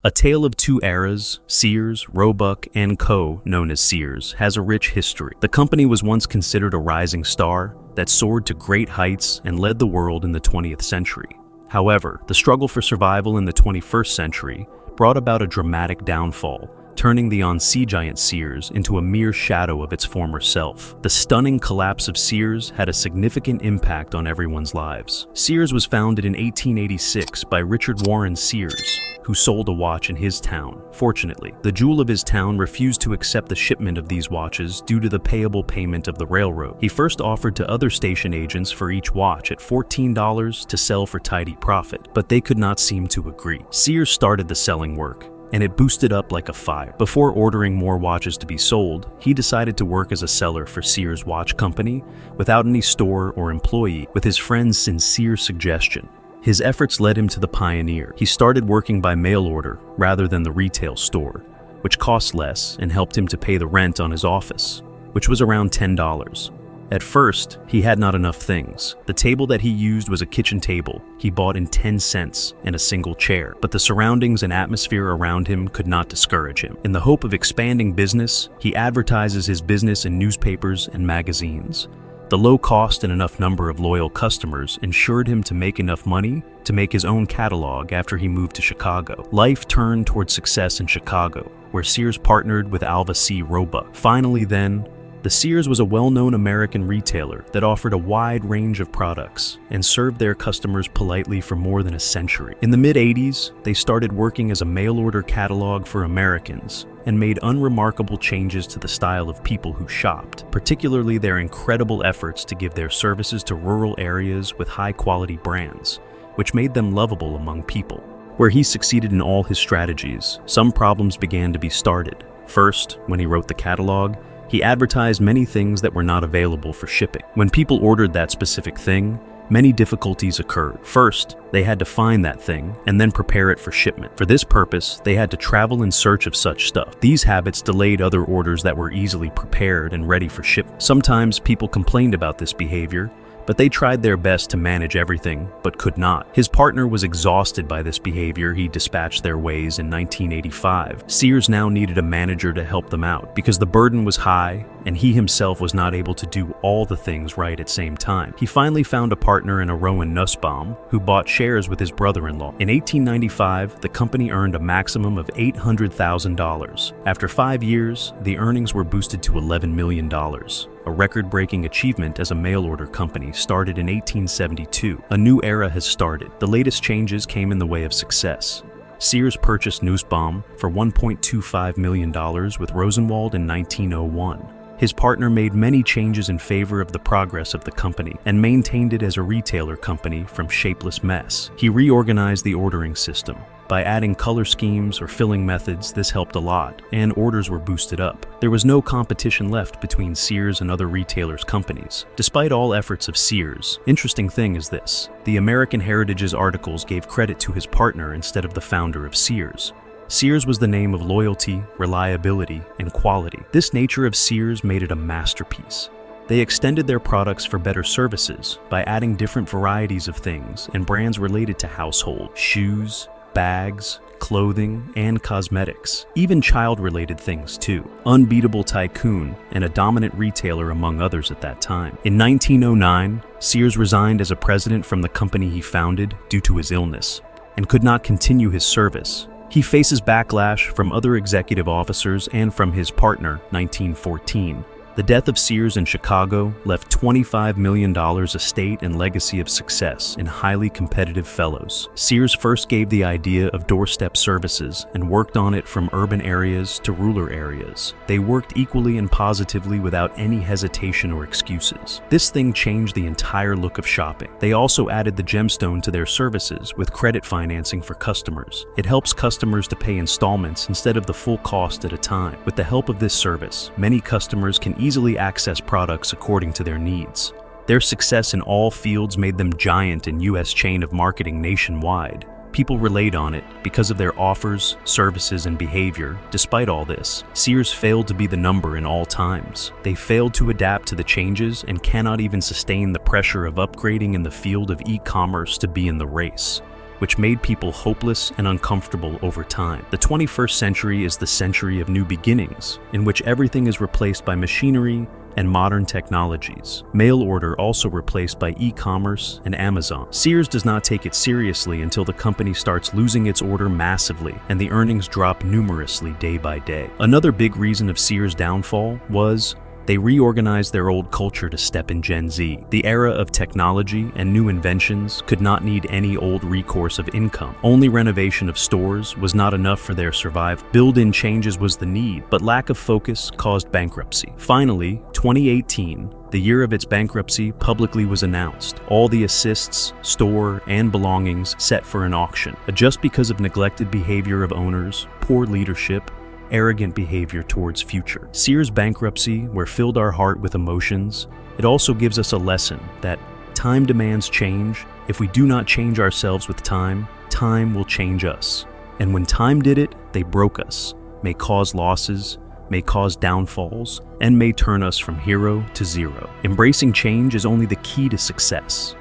A tale of two eras, Sears, Roebuck & Co., known as Sears, has a rich history. The company was once considered a rising star that soared to great heights and led the world in the 20th century. However, the struggle for survival in the 21st century brought about a dramatic downfall, turning the on-sea giant Sears into a mere shadow of its former self. The stunning collapse of Sears had a significant impact on everyone's lives. Sears was founded in 1886 by Richard Warren Sears, who sold a watch in his town. Fortunately, the jewel of his town refused to accept the shipment of these watches due to the payable payment of the railroad. He first offered to other station agents for each watch at $14 to sell for tidy profit, but they could not seem to agree. Sears started the selling work, and it boosted up like a fire. Before ordering more watches to be sold, he decided to work as a seller for Sears Watch Company without any store or employee, with his friend's sincere suggestion. His efforts led him to the pioneer. He started working by mail order rather than the retail store, which cost less and helped him to pay the rent on his office, which was around $10. At first, he had not enough things. The table that he used was a kitchen table he bought in 10 cents and a single chair, but the surroundings and atmosphere around him could not discourage him. In the hope of expanding business, he advertises his business in newspapers and magazines. The low cost and enough number of loyal customers ensured him to make enough money to make his own catalog after he moved to Chicago. Life turned toward success in Chicago, where Sears partnered with Alva C. Roebuck. Finally then, the Sears was a well-known American retailer that offered a wide range of products and served their customers politely for more than a century. In the mid-80s, they started working as a mail-order catalog for Americans and made unremarkable changes to the style of people who shopped, particularly their incredible efforts to give their services to rural areas with high-quality brands, which made them lovable among people. Where he succeeded in all his strategies, some problems began to be started. First, when he wrote the catalog, he advertised many things that were not available for shipping. When people ordered that specific thing, many difficulties occurred. First, they had to find that thing and then prepare it for shipment. For this purpose, they had to travel in search of such stuff. These habits delayed other orders that were easily prepared and ready for shipment. Sometimes people complained about this behavior, but they tried their best to manage everything, but could not. His partner was exhausted by this behavior. He dispatched their ways in 1985. Sears now needed a manager to help them out because the burden was high and he himself was not able to do all the things right at the same time. He finally found a partner in a Rowan Nussbaum who bought shares with his brother-in-law. In 1895, the company earned a maximum of $800,000. After 5 years, the earnings were boosted to $11 million. A record-breaking achievement as a mail-order company started in 1872. A new era has started. The latest changes came in the way of success. Sears purchased Nussbaum for $1.25 million with Rosenwald in 1901. His partner made many changes in favor of the progress of the company and maintained it as a retailer company from shapeless mess. He reorganized the ordering system. By adding color schemes or filling methods, this helped a lot, and orders were boosted up. There was no competition left between Sears and other retailers' companies. Despite all efforts of Sears, interesting thing is this: the American Heritage's articles gave credit to his partner instead of the founder of Sears. Sears was the name of loyalty, reliability, and quality. This nature of Sears made it a masterpiece. They extended their products for better services by adding different varieties of things and brands related to household, shoes, bags, clothing, and cosmetics. Even child-related things too. Unbeatable tycoon and a dominant retailer among others at that time. In 1909, Sears resigned as a president from the company he founded due to his illness and could not continue his service. He faces backlash from other executive officers and from his partner, 1914. The death of Sears in Chicago left $25 million estate and legacy of success in highly competitive fellows. Sears first gave the idea of doorstep services and worked on it from urban areas to rural areas. They worked equally and positively without any hesitation or excuses. This thing changed the entire look of shopping. They also added the gemstone to their services with credit financing for customers. It helps customers to pay installments instead of the full cost at a time. With the help of this service, many customers can easily access products according to their needs. Their success in all fields made them giant in U.S. chain of marketing nationwide. People relayed on it because of their offers, services, and behavior. Despite all this, Sears failed to be the number in all times. They failed to adapt to the changes and cannot even sustain the pressure of upgrading in the field of e-commerce to be in the race. which made people hopeless and uncomfortable over time. The 21st century is the century of new beginnings, in which everything is replaced by machinery and modern technologies. Mail order also replaced by e-commerce and Amazon. Sears does not take it seriously until the company starts losing its order massively and the earnings drop numerously day by day. Another big reason of Sears' downfall was they reorganized their old culture to step in Gen Z. The era of technology and new inventions could not need any old recourse of income. Only renovation of stores was not enough for their survival. Build-in changes was the need, but lack of focus caused bankruptcy. Finally, 2018, the year of its bankruptcy, publicly was announced. All the assists, store, and belongings set for an auction. Just because of neglected behavior of owners, poor leadership, arrogant behavior towards future. Sears' bankruptcy, where filled our heart with emotions, it also gives us a lesson that time demands change. If we do not change ourselves with time, time will change us. And when time did it, they broke us, may cause losses, may cause downfalls, and may turn us from hero to zero. Embracing change is only the key to success.